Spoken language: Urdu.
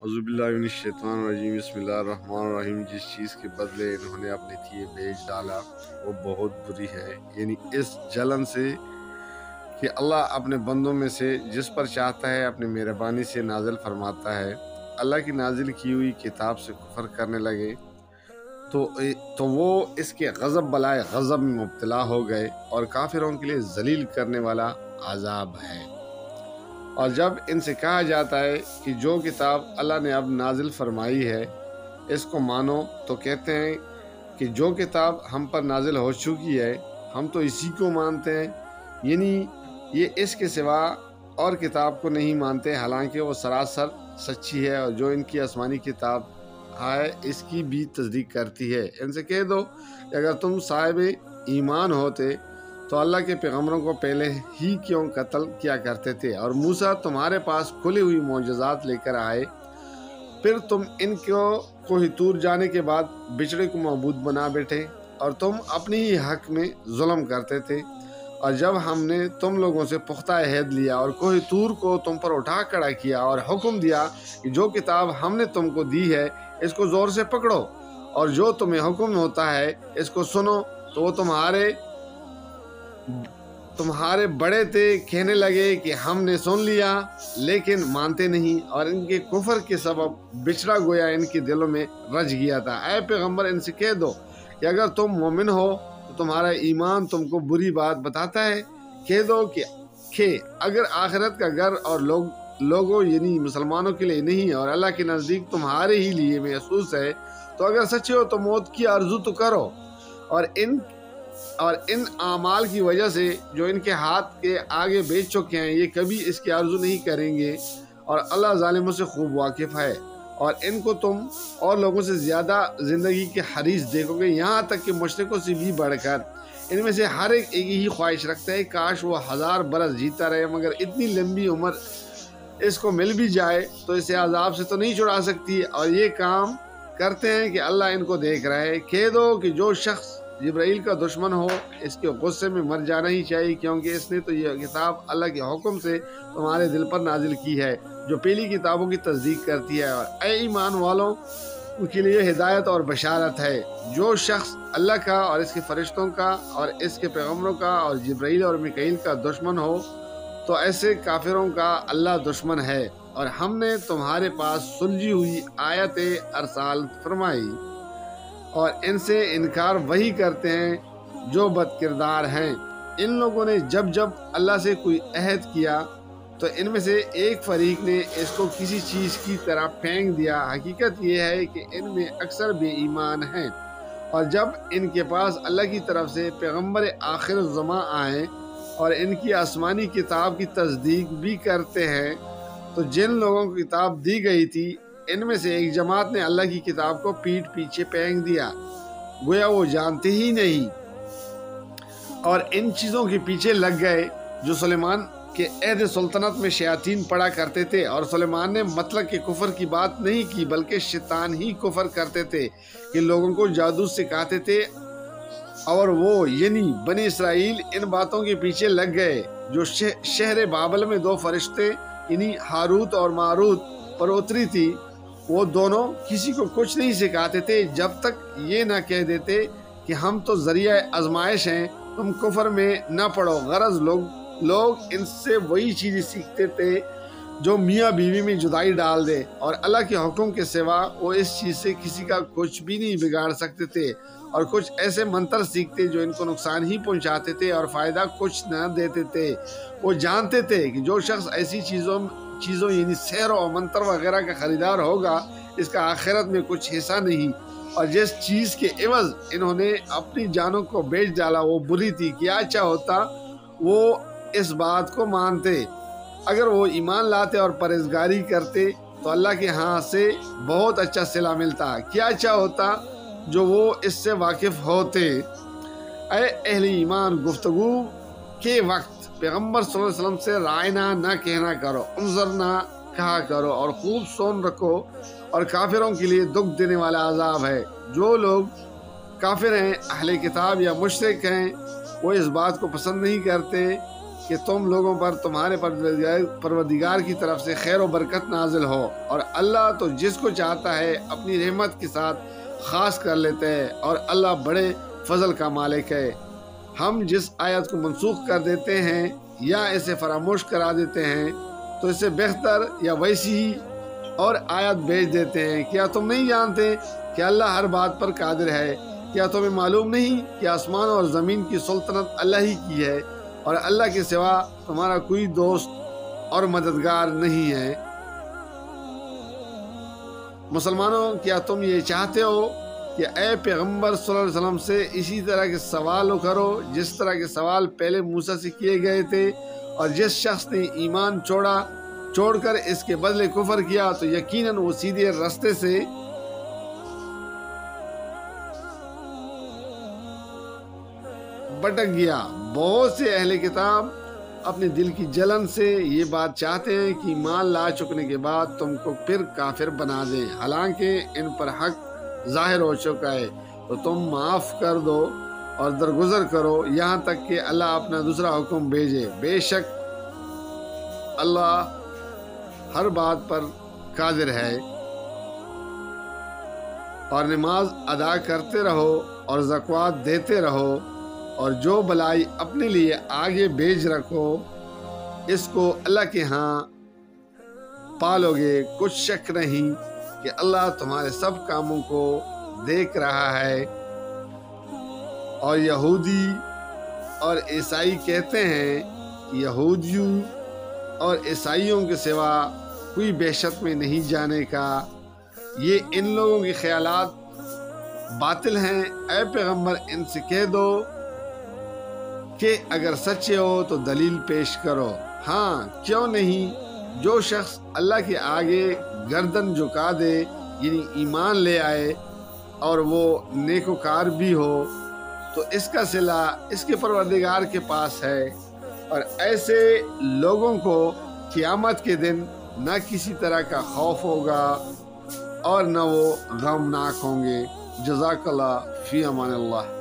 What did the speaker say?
اعوذ باللہ من الشیطان الرجیم بسم اللہ الرحمن الرحیم۔ جس چیز کے بدلے انہوں نے اپنے لیے بیچ ڈالا وہ بہت بری ہے، یعنی اس جلن سے کہ اللہ اپنے بندوں میں سے جس پر چاہتا ہے اپنی مہربانی سے نازل فرماتا ہے۔ اللہ کی نازل کی ہوئی کتاب سے کفر کرنے لگے تو وہ اس کے غضب بلائے غضب میں مبتلا ہو گئے، اور کافروں کے لیے ذلیل کرنے والا عذاب ہے۔ اور جب ان سے کہا جاتا ہے کہ جو کتاب اللہ نے اب نازل فرمائی ہے اس کو مانو، تو کہتے ہیں کہ جو کتاب ہم پر نازل ہو چکی ہے ہم تو اسی کو مانتے ہیں، یعنی یہ اس کے سوا اور کتاب کو نہیں مانتے، حالانکہ وہ سراسر سچی ہے، اور جو ان کی آسمانی کتاب ہے اس کی بھی تصدیق کرتی ہے۔ ان سے کہہ دو کہ اگر تم صاحب ایمان ہوتے تو اللہ کے پیغمبروں کو پہلے ہی کیوں قتل کیا کرتے تھے، اور موسیٰ تمہارے پاس کھلی ہوئی معجزات لے کر آئے، پھر تم ان کو کوہ طور جانے کے بعد بچڑے کو معبود بنا بیٹھے، اور تم اپنی ہی حق میں ظلم کرتے تھے۔ اور جب ہم نے تم لوگوں سے پختہ عہد لیا اور کوہ طور کو تم پر اٹھا کھڑا کیا اور حکم دیا کہ جو کتاب ہم نے تم کو دی ہے اس کو زور سے پکڑو، اور جو تمہیں حکم ہوتا ہے اس کو سنو، تو وہ تمہارے بڑے تھے، کہنے لگے کہ ہم نے سن لیا، لیکن مانتے نہیں، اور ان کے کفر کے سبب بچڑا گویا ان کے دلوں میں رچ گیا تھا۔ اے پیغمبر ان سے کہہ دو کہ اگر تم مومن ہو تو تمہارا ایمان تم کو بری بات بتاتا ہے۔ کہہ دو کہ اگر آخرت کا گھر اور لوگوں یعنی مسلمانوں کے لیے نہیں اور اللہ کے نزدیک تمہارے ہی لیے محسوس ہے، تو اگر سچے ہو تو موت کی آرزو تو کرو، اور ان اعمال کی وجہ سے جو ان کے ہاتھ کے آگے بیچ چکے ہیں یہ کبھی اس کی آرزو نہیں کریں گے، اور اللہ ظالموں سے خوب واقف ہے۔ اور ان کو تم اور لوگوں سے زیادہ زندگی کے حریص دیکھو گے، یہاں تک کہ مشرکوں سے بھی بڑھ کر۔ ان میں سے ہر ایک ہی خواہش رکھتا ہے کاش وہ 1000 برس جیتا رہے، مگر اتنی لمبی عمر اس کو مل بھی جائے تو اسے عذاب سے تو نہیں چھڑا سکتی، اور یہ کام کرتے ہیں کہ اللہ ان کو دیکھ رہا ہے۔ کہہ دو کہ جو شخص جبرائیل کا دشمن ہو اس کے غصے میں مر جانا ہی چاہیے، کیونکہ اس نے تو یہ کتاب اللہ کے حکم سے تمہارے دل پر نازل کی ہے جو پہلی کتابوں کی تصدیق کرتی ہے، اور اے ایمان والوں ان کے لیے ہدایت اور بشارت ہے۔ جو شخص اللہ کا اور اس کے فرشتوں کا اور اس کے پیغمبروں کا اور جبرائیل اور میکائیل کا دشمن ہو تو ایسے کافروں کا اللہ دشمن ہے، اور ہم نے تمہارے پاس سلجھی ہوئی آیت ارسال فرمائی، اور ان سے انکار وہی کرتے ہیں جو بد کردار ہیں۔ ان لوگوں نے جب اللہ سے کوئی عہد کیا تو ان میں سے ایک فریق نے اس کو کسی چیز کی طرح پھینک دیا۔ حقیقت یہ ہے کہ ان میں اکثر بے ایمان ہیں، اور جب ان کے پاس اللہ کی طرف سے پیغمبر آخر الزماں آئیں اور ان کی آسمانی کتاب کی تصدیق بھی کرتے ہیں، تو جن لوگوں کو کتاب دی گئی تھی ان میں سے ایک جماعت نے اللہ کی کتاب کو پیٹھ پیچھے پھینک دیا، گویا وہ جانتے ہی نہیں، اور ان چیزوں کے پیچھے لگ گئے جو سلیمان کے عہد سلطنت میں شیاطین پڑھا کرتے تھے۔ اور سلیمان نے مطلق کے کفر کی بات نہیں کی، بلکہ شیطان ہی کفر کرتے تھے کہ لوگوں کو جادو سکھاتے تھے، اور وہ یعنی بنی اسرائیل ان باتوں کے پیچھے لگ گئے جو شہر بابل میں 2 فرشتے یعنی ہاروت اور ماروت پر اتری تھی۔ وہ دونوں کسی کو کچھ نہیں سکھاتے تھے جب تک یہ نہ کہہ دیتے کہ ہم تو ذریعہ آزمائش ہیں، تم کفر میں نہ پڑو۔ غرض لوگ ان سے وہی چیزیں سیکھتے تھے جو میاں بیوی میں جدائی ڈال دے، اور اللہ کے حکم کے سوا وہ اس چیز سے کسی کا کچھ بھی نہیں بگاڑ سکتے تھے، اور کچھ ایسے منتر سیکھتے جو ان کو نقصان ہی پہنچاتے تھے اور فائدہ کچھ نہ دیتے تھے۔ وہ جانتے تھے کہ جو شخص ایسی چیزوں یعنی سحر و منتر وغیرہ کا خریدار ہوگا اس کا آخرت میں کچھ حصہ نہیں، اور جس چیز کے عوض انہوں نے اپنی جانوں کو بیچ ڈالا وہ بری تھی۔ کیا اچھا ہوتا وہ اس بات کو مانتے، اگر وہ ایمان لاتے اور پرہیزگاری کرتے تو اللہ کے ہاں سے بہت اچھا صلہ ملتا۔ کیا اچھا ہوتا جو وہ اس سے واقف ہوتے۔ اے اہل ایمان، گفتگو کے وقت پیغمبر صلی اللہ علیہ وسلم سے رائنا نہ کہنا کرو، انظر نہ کہا کرو، اور خوب سون رکھو، اور کافروں کے لیے دکھ دینے والا عذاب ہے۔ جو لوگ کافر ہیں، اہل کتاب یا مشرک ہیں، وہ اس بات کو پسند نہیں کرتے کہ تم لوگوں پر تمہارے پروردگار کی طرف سے خیر و برکت نازل ہو، اور اللہ تو جس کو چاہتا ہے اپنی رحمت کے ساتھ خاص کر لیتا ہے، اور اللہ بڑے فضل کا مالک ہے۔ ہم جس آیت کو منسوخ کر دیتے ہیں یا اسے فراموش کرا دیتے ہیں تو اس سے بہتر یا ویسی ہی اور آیت بھیج دیتے ہیں۔ کیا تم نہیں جانتے کہ اللہ ہر بات پر قادر ہے؟ کیا تمہیں معلوم نہیں کہ آسمان اور زمین کی سلطنت اللہ ہی کی ہے، اور اللہ کے سوا تمہارا کوئی دوست اور مددگار نہیں ہے؟ مسلمانوں، کیا تم یہ چاہتے ہو کہ اے پیغمبر صلی اللہ علیہ وسلم سے اسی طرح کے سوال کرو جس طرح کے سوال پہلے موسیٰ سے کیے گئے تھے؟ اور جس شخص نے ایمان چھوڑ کر اس کے بدلے کفر کیا تو یقیناً وہ سیدھے راستے سے بھٹک گیا۔ بہت سے اہل کتاب اپنے دل کی جلن سے یہ بات چاہتے ہیں کہ ایمان لا چکنے کے بعد تم کو پھر کافر بنا دیں، حالانکہ ان پر حق ظاہر ہو چکا ہے، تو تم معاف کر دو اور درگزر کرو یہاں تک کہ اللہ اپنا دوسرا حکم بھیجے۔ بے شک اللہ ہر بات پر قادر ہے۔ اور نماز ادا کرتے رہو اور زکوٰۃ دیتے رہو، اور جو بلائی اپنے لیے آگے بھیج رکھو اس کو اللہ کے ہاں پالو گے۔ کچھ شک نہیں کہ اللہ تمہارے سب کاموں کو دیکھ رہا ہے۔ اور یہودی اور عیسائی کہتے ہیں کہ یہودیوں اور عیسائیوں کے سوا کوئی بہشت میں نہیں جانے کا۔ یہ ان لوگوں کے خیالات باطل ہیں۔ اے پیغمبر ان سے کہہ دو کہ اگر سچے ہو تو دلیل پیش کرو۔ ہاں کیوں نہیں، جو شخص اللہ کے آگے گردن جھکا دے، یعنی ایمان لے آئے اور وہ نیکوکار بھی ہو، تو اس کا صلہ اس کے پروردگار کے پاس ہے، اور ایسے لوگوں کو قیامت کے دن نہ کسی طرح کا خوف ہوگا اور نہ وہ غمناک ہوں گے۔ جزاک اللہ، فی امان اللہ۔